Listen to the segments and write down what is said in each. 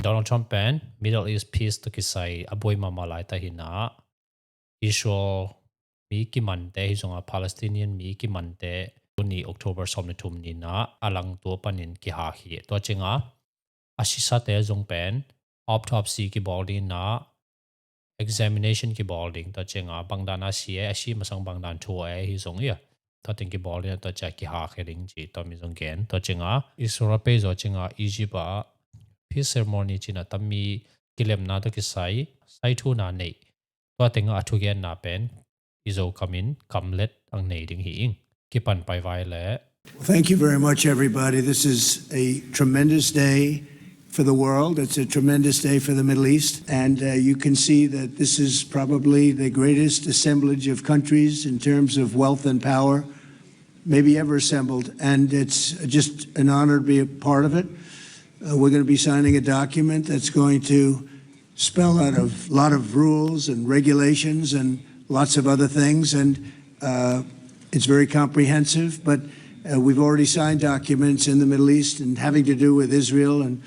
Donald Trump pen Middle East peace to kisai aboy mama lai ta hina Israel mi ki mante hi zonga Palestinian mi ki mante ni October somni thum ni na alang to panin ki ha hi to chinga asisa te zong pen autopsy ki body na examination ki balding to chinga bangdana sie ashi masang bangdan thu ai hi zong ya to ting ki balding to cha ki ha khering chi to mi zong gen to chinga Israel pe zo chinga Egypt peace ceremony china tammi kilem na to ki sai thu na nei to tinga athu gen na pen izo kamin kamlet ang nei ding hi ing ki pan pai vai le. Thank you very much, everybody. This is a tremendous day for the world. It's a tremendous day for the Middle East. And you can see that this is probably the greatest assemblage of countries in terms of wealth and power maybe ever assembled. And it's just an honor to be a part of it. We're going to be signing a document that's going to spell out a lot of rules and regulations and lots of other things. And it's very comprehensive, but we've already signed documents in the Middle East and having to do with Israel and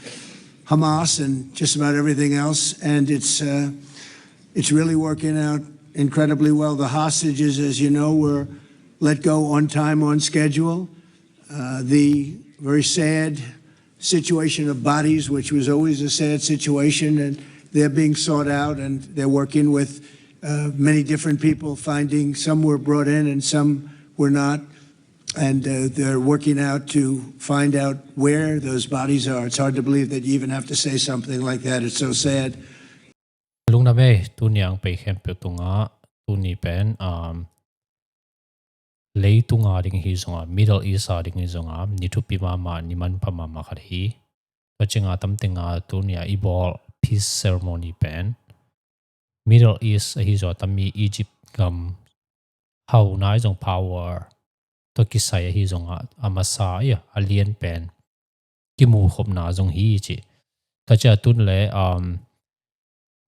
Hamas and just about everything else. And it's really working out incredibly well. The hostages, as you know, were let go on time, on schedule. The very sad situation of bodies, which was always a sad situation, and they're being sought out, and they're working with many different people, finding some were brought in and some were not. And they're working out to find out where those bodies are. It's hard to believe that you even have to say something like that. It's so sad. Lungna me tu niang pe khem pe tunga tu ni pen lei tunga ding hi zonga Middle East ding hi zonga ni thu pi ma ni man pa ma khat hi to chinga tam tinga tu nia ibol peace ceremony pen Middle East hi zo tammi Egypt gam how nai zong power to kisai hi zonga amasa ya alien pen ki mu khop na zong hi chi ta cha tun le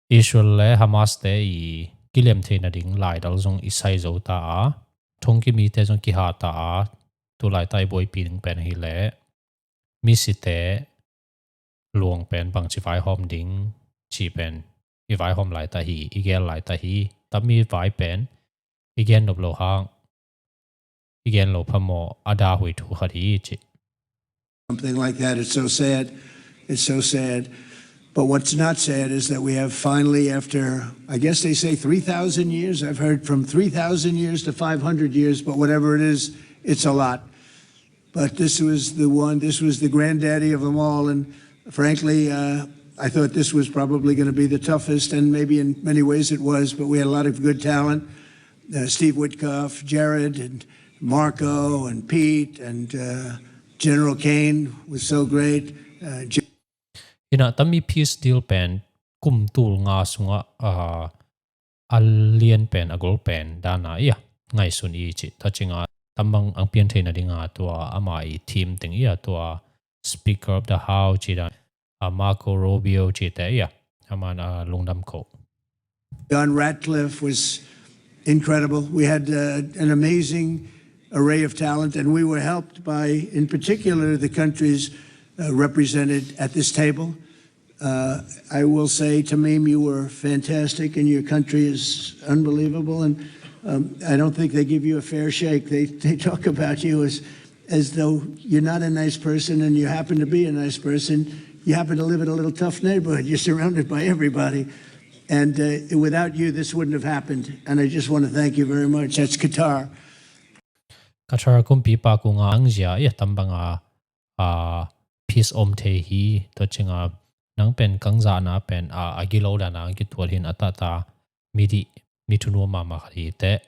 Israel le Hamas te I kilem the na ding lai dal zong isai zo ta a thong ki mi te zong ki ha ta a tu lai tai boy pin pen hi le mi si te luong pen bang chi vai hom ding chi pen I vai hom lai ta hi igel lai ta hi tammi vai pen igen nop lo hang igen lo phamo ada hui thu khari chi Something like that. It's so sad. It's so sad. But what's not sad is that we have finally, after, I guess they say 3,000 years, I've heard from 3,000 years to 500 years, but whatever it is, it's a lot. But this was the one, this was the granddaddy of them all. And frankly, I thought this was probably going to be the toughest, and maybe in many ways it was, but we had a lot of good talent. Steve Witkoff, Jared, and Marco, and Pete, and General Kane was so great. Ina tammi peace deal pen kum tul nga sunga alien pen agol pen dana ya ngai sun I chi ta chinga tamang ang pian theina dinga to amai team ting ya to speaker of the house chi da Marco Rubio chi te ya amana lungdam ko John Ratcliffe was incredible. We had an amazing array of talent, and we were helped by, in particular, the countries represented at this table. I will say, Tamim, you were fantastic, and your country is unbelievable. And I don't think they give you a fair shake. They talk about you as though you're not a nice person, and you happen to be a nice person. You happen to live in a little tough neighborhood. You're surrounded by everybody. And without you, this wouldn't have happened. And I just want to thank you very much. That's Qatar. Qatar kumpi pa ku nga angzia ya tambanga peace om the hi to chinga nang pen kangza na pen agilo da na ki tolhin atata midi mituno mama khari te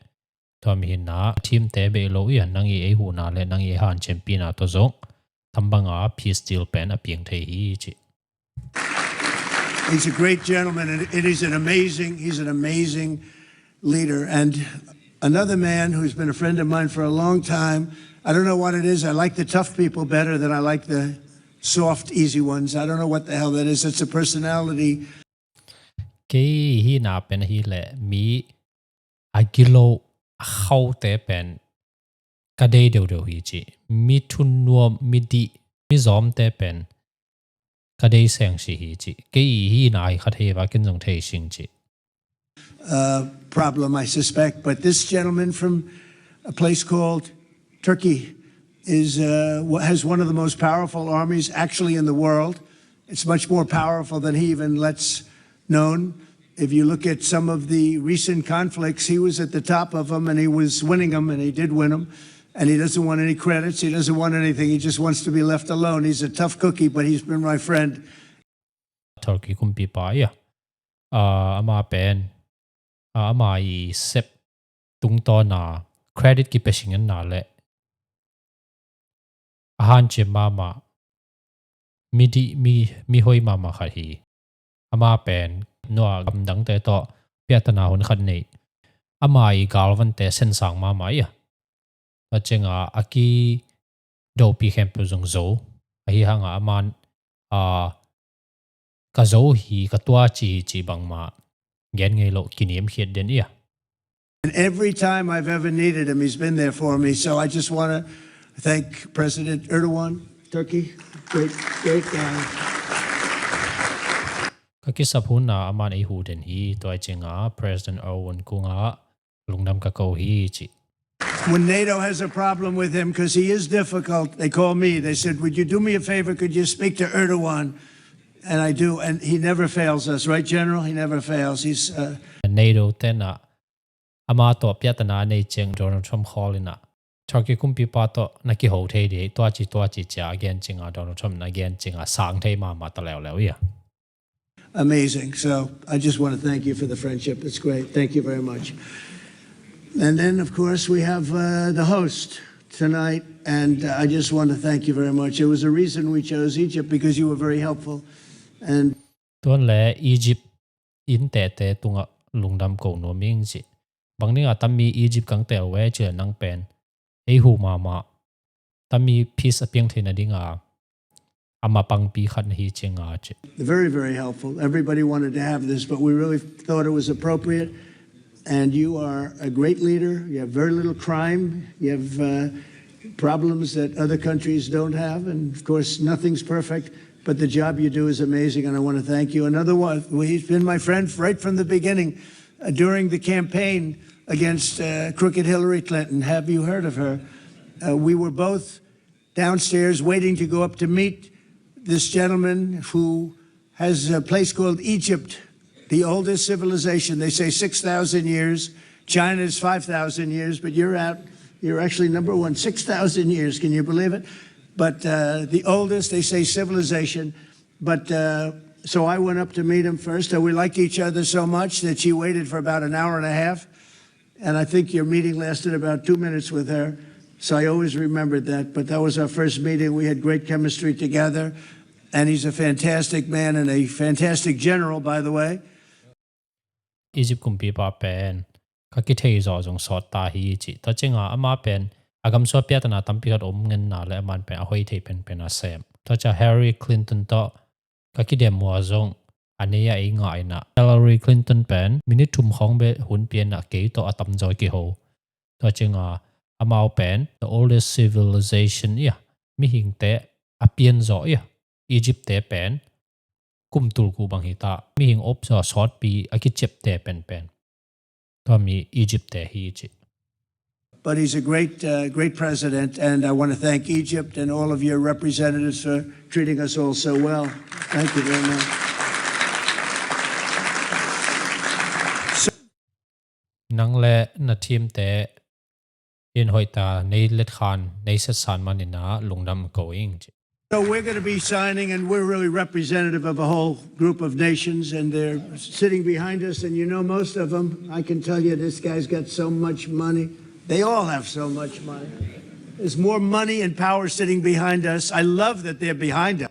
to mi na team te be lo ya nang e hu na le nang e han champion to zong tambanga peace deal pen apiang the hi chi He's a great gentleman, and he's an amazing leader. And another man who's been a friend of mine for a long time. I don't know what it is. I like the tough people better than I like the soft, easy ones. I don't know what the hell that is. It's a personality. Ke hi na pen hi le mi agilo khau te pen ka dei do hi chi mi thun nuam mi di mi zom te pen ka dei seng si hi chi ke hi nai kha the ba kin jong thei sing chi problem, I suspect. But this gentleman from a place called Turkey has one of the most powerful armies actually in the world. It's much more powerful than he even lets known. If you look at some of the recent conflicts, he was at the top of them and he was winning them, and he did win them. And he doesn't want any credits. He doesn't want anything. He just wants to be left alone. He's a tough cookie, but he's been my friend. Turkey kum pi pa ya ama pen ama I sep tung to na credit ki pesing na le ahan che mama mi hoi mama kha hi ama pen no gam dang te to piatana hun khan nei ama I galvan te sen sang mama ya ta chenga aki do pi khem pu jong zo hi hanga aman ka zo hi ka tua chi bang ma gen ngei lo kiniam hiat den ya And every time I've ever needed him, he's been there for me. So I just want to thank President Erdogan, Turkey. Great guy. ka kisap hun na aman ai hu den hi to ai chenga President Erdogan kunga lungnam ka ko hi chi When NATO has a problem with him, because he is difficult, they call me. They said, would you do me a favor? Could you speak to Erdogan? And I do. And he never fails us, right, General? He never fails. He's NATO tena ama to piatana nei cheng Donald Trump kholina Turkey kum pi pa to na ki ho thei de to chi cha again chinga Donald Trump na again chinga sang thei ma ta lew lew ya amazing. So I just want to thank you for the friendship. It's great. Thank you very much. And then, of course, we have the host tonight. And I just want to thank you very much. There was a reason we chose Egypt, because you were very helpful. And ton le Egypt in te tunga lungdam ko no ming chi bangni atami Egypt kang tel we che nang pen ei hu ma tami peace apiang thina dinga ama pang pi khan hi chenga che very, very helpful. Everybody wanted to have this, but we really thought it was appropriate. And you are a great leader. You have very little crime. You have problems that other countries don't have. And of course, nothing's perfect, but the job you do is amazing. And I want to thank you. Another one, he's been my friend right from the beginning during the campaign against crooked Hillary Clinton. Have you heard of her? We were both downstairs waiting to go up to meet this gentleman who has a place called Egypt, the oldest civilization. They say 6,000 years. China is 5,000 years, but you're actually number one, 6,000 years. Can you believe it? But the oldest, they say, civilization. But so I went up to meet him first. We liked each other so much that she waited for about an hour and a half. And I think your meeting lasted about 2 minutes with her. So I always remembered that. But that was our first meeting. We had great chemistry together. And he's a fantastic man and a fantastic general, by the way. Egypt kum pi pa pen ka ki thei zo jong sot ta hi chi ta chenga ama pen agam so piatana tampi hat om ngen na le man pe a hoi thei pen a sem ta cha Hillary Clinton to ka ki dem mo zong aneya ai ngai na Hillary Clinton pen minute thum khong be hun pian na ke to atam joy ki ho ta chenga amao pen the oldest civilization ya mi hing te apian zo ya Egypt te pen kum tul ku bang hita mi hing op so short pi aki chep te pen to mi Egypt te hi chi But he's a great president, and I want to thank Egypt and all of your representatives for treating us all so well. Thank you very much. nang le na team te in hoita nei let khan nei set san manina lungnam going chi So we're going to be signing, and we're really representative of a whole group of nations, and they're sitting behind us. And you know, most of them, I can tell you, this guy's got so much money. They all have so much money. There's more money and power sitting behind us. I love that they're behind us.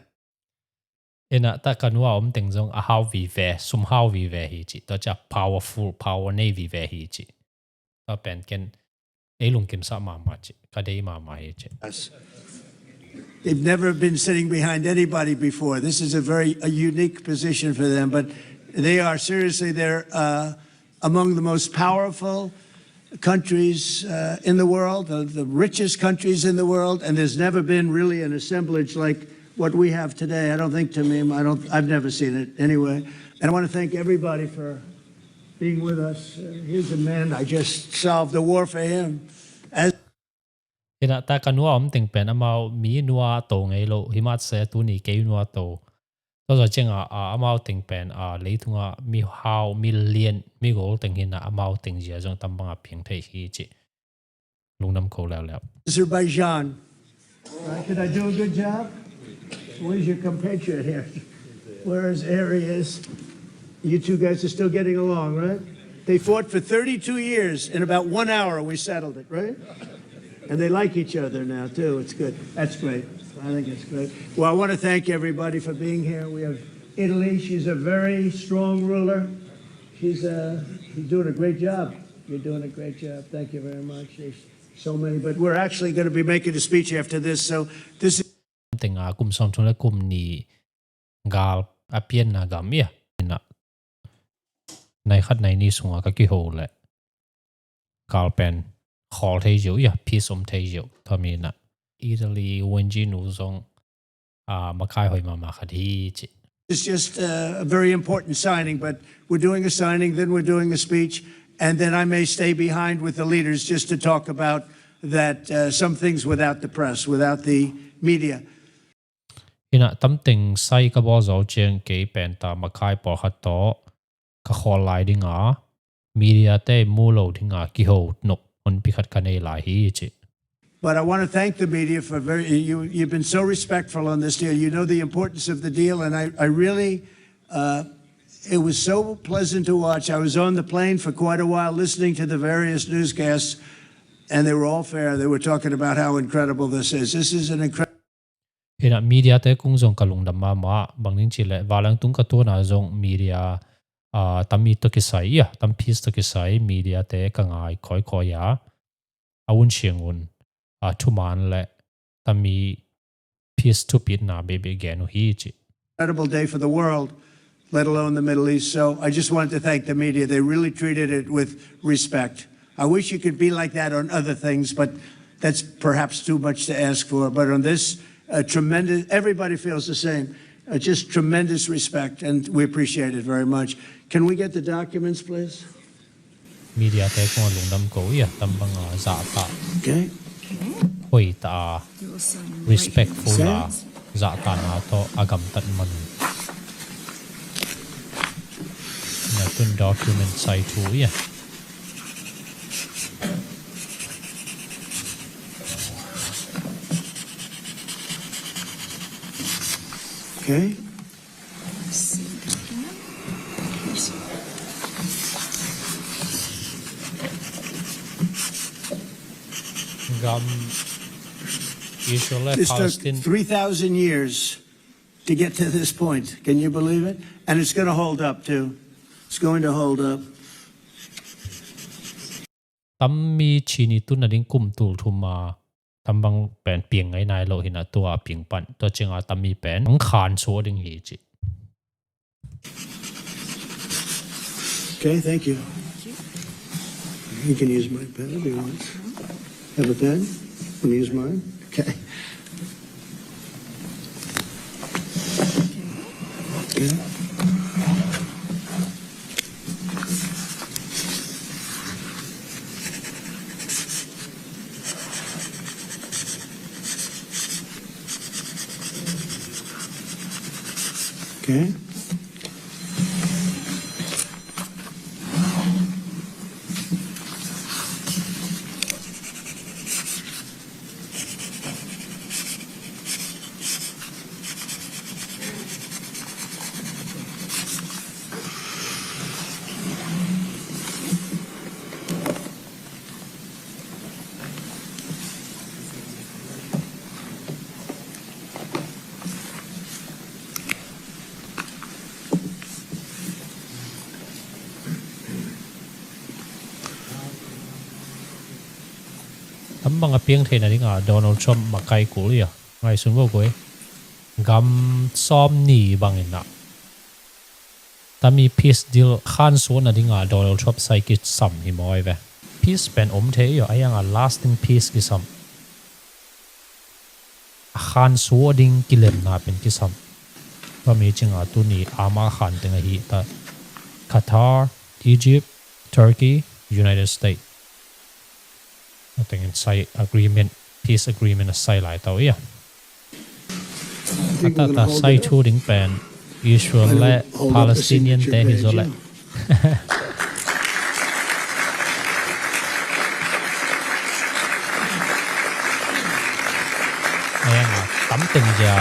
ena ta kanwa teng jong a how vi ve sum how vi ve hi chi to cha powerful power nei vi ve hi chi ta pen ken elung kim sa ma chi ka dei ma hi chi They've never been sitting behind anybody before. This is a unique position for them, but they are seriously, they're among the most powerful countries in the world, the richest countries in the world, and there's never been really an assemblage like what we have today. I don't think Tamim, I've never seen it anyway. And I want to thank everybody for being with us. Here's a man, I just solved the war for him. As Hina ta kanwa ting pen amao mi nuwa to ngai lo himat se tu ni ke nuwa to zo chenga amao ting pen leitunga mi how million mi gol ting hina amao ting jia jong tambanga phing thei hi chi lungnam ko la la Azerbaijan. Right? Did I do a good job? Where's your compatriot here? Where's Arias? You two guys are still getting along, right? They fought for 32 years. In about 1 hour, we settled it, right? And they like each other now, too. It's good. That's great. I think it's great. Well, I want to thank everybody for being here. We have Italy. She's a very strong ruler. She's doing a great job. You're doing a great job. Thank you very much. There's so many. But we're actually going to be making a speech after this. So this is... ting kum som chung le kum ni gal apien na gamia na nai khat nai ni sunga ka ki ho le gal pen khol thei jiu ya pi som thei jiu thami na Italy wenji nu zong ma khai hoi ma khadi chi. It's just a very important signing, but we're doing a signing, then we're doing a speech, and then I may stay behind with the leaders just to talk about that some things without the press, without the media. Ina tam ting sai ka bo zo cheng ke pen ta ma khai por khat to ka khol lai dinga media te mu lo dinga ki ho nok on pi khat ka nei lai hi chi. But I want to thank the media for you've been so respectful on this deal. You know the importance of the deal, and I really, it was so pleasant to watch. I was on the plane for quite a while listening to the various newscasts, and they were all fair. They were talking about how incredible this is. This is an incredible... Hina media te kung zong kalung dama ma bangning chile walang tung ka to na zong media tami to kisai ya tam piece to kisai media te ka ngai khoi ya awun chengun thuman le tami piece to pit na bebe genu hi chi. Incredible day for the world, let alone the Middle East. So I just wanted to thank the media. They really treated it with respect. I wish you could be like that on other things, but that's perhaps too much to ask for. But on this, tremendous, everybody feels the same. Just tremendous respect, and we appreciate it very much. Can we get the documents, please? Media te kung lungdam ko ya tambang za ta. Okay. Hoi ta respectful la za ta na to agam tat man. Na tun document sai tu ya. Okay. This took 3,000 years to get to this point. Can you believe it? And it's going to hold up too. It's going to hold up. Tammi chini tu na ding kum tul thuma tambang pen piang ngai nai lo hina tua piang pan to chinga tammi pen ang khan so ding hi chi. Okay, thank you. You can use my pen if you want. Have a pen? Can you use mine? Okay. Okay. Okay. Tambang piang the na ding Donald Trump makai ko ya ngai sun bo ko gam som ni bangin na tami peace deal khan so na ding Donald Trump sai ki sam hi moi ve peace pen om the yo ayang lasting peace ki sam khan suading kilem na pen kisam pa mi chinga tu ni ama khan tenga hi ta Qatar, Egypt, Turkey, United States nothing inside agreement peace agreement aside lai tau ya ta ta sai thu ding pen Israel le Palestinian te hi zo le tắm tình giờ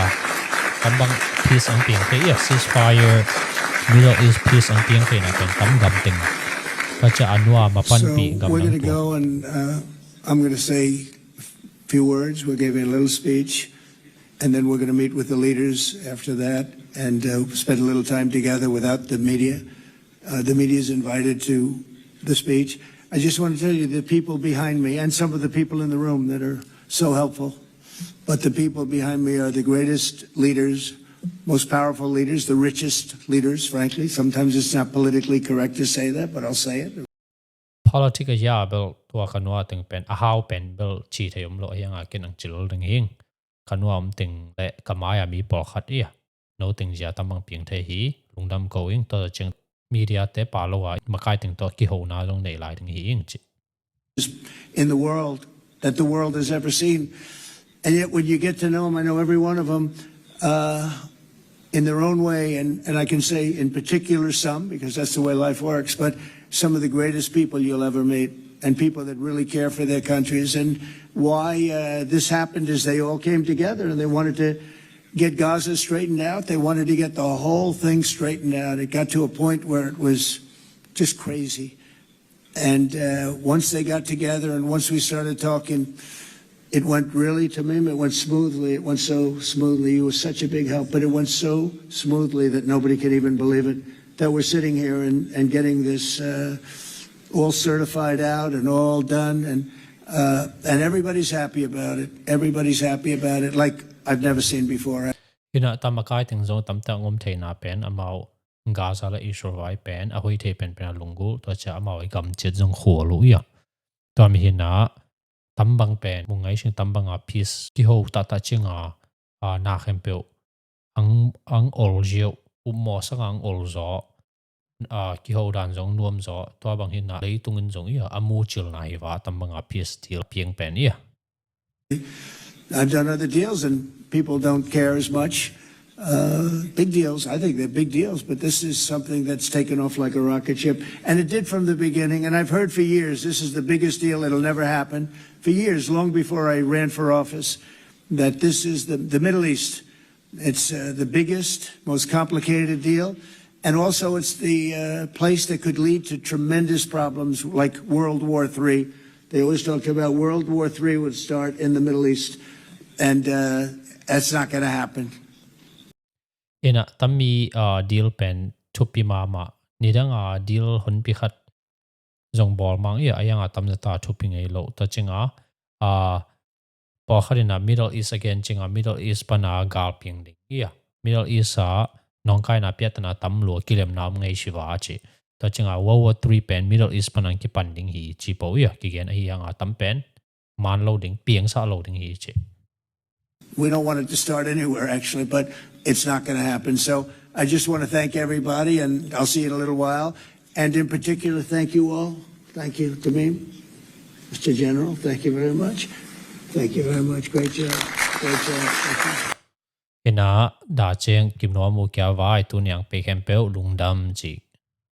tắm bằng peace and tiếng cái ceasefire Middle East peace and tiếng cái nàyเป็นtắm gầm tìnhก็จะอนุอามาปั้นปีกับ we're นั้ going น to go and I'm going to say a few words. We'll give you a little speech, and then we're going to meet with the leaders after that and spend a little time together without the media. The media is invited to the speech. I just want to tell you the people behind me and some of the people in the room that are so helpful. But the people behind me are the greatest leaders, most powerful leaders, the richest leaders, frankly. Sometimes it's not politically correct to say that, but I'll say it. politics ya bel tua kanwa ting pen a how pen bel chi thayom lo yang a ken ang chil ding hing kanwa ting le kamaya mi por khat ya no ting ja tamang ping the hi lungdam ko ing to cheng media te pa lo wa makai ting to ki ho na long nei lai ding hi ing chi In the world that the world has ever seen. And yet when you get to know them, I know every one of them in their own way, and I can say in particular some, because that's the way life works, but some of the greatest people you'll ever meet, and people that really care for their countries. And why this happened is they all came together and they wanted to get Gaza straightened out. They wanted to get the whole thing straightened out. It got to a point where it was just crazy. And once they got together and once we started talking, it went really, Tamim, it went smoothly. It went so smoothly. You were such a big help, but it went so smoothly that nobody could even believe it, that we're sitting here and getting this all certified out and all done. And everybody's happy about it. Everybody's happy about it like I've never seen before. ina tamakai ting zo tam ta ngom the na pen amao Gaza la Israel vai pen a hoi the pen pen lungu to cha amao gam chet jong kho lu ya to mi hina tambang pen mungai sing tambang a peace ki ho ta chinga na khempeu ang ol jeu mo sang ang ol zo ki ho dan jong nuam zo to bang hin na lei tungin jong ya amu chil na hi wa tambang a peace deal pieng pen ya I've done other deals and people don't care as much. Big deals, I think they're big deals, but this is something that's taken off like a rocket ship. And it did from the beginning. And I've heard for years, this is the biggest deal. It'll never happen. For years, long before I ran for office, that this is the Middle East. It's the biggest, most complicated deal. And also it's the place that could lead to tremendous problems like World War III. They always talked about World War III would start in the Middle East. And that's not going to happen. ina tammi deal pen thupi mama nidanga deal hun pi khat jong bol mang ya ayanga tamza ta thupi ngei lo ta chinga po kharina Middle East again chinga Middle East pana gal ping ding ya Middle East nongkai na piatana tam lo kilem nam ngei shiwa chi ta chinga World War III pen Middle East pana ki panding hi chi po ya ki gen ayanga tam pen man loading piang sa loading hi chi We don't want it to start anywhere, actually, but it's not going to happen. So I just want to thank everybody, and I'll see you in a little while. And in particular, thank you all. Thank you, Tamim, Mr. General. Thank you very much. Thank you very much. Great job. Great job. Thank you. ina da cheng kim no mu kya vai tu nyang pe kem pe lungdam chi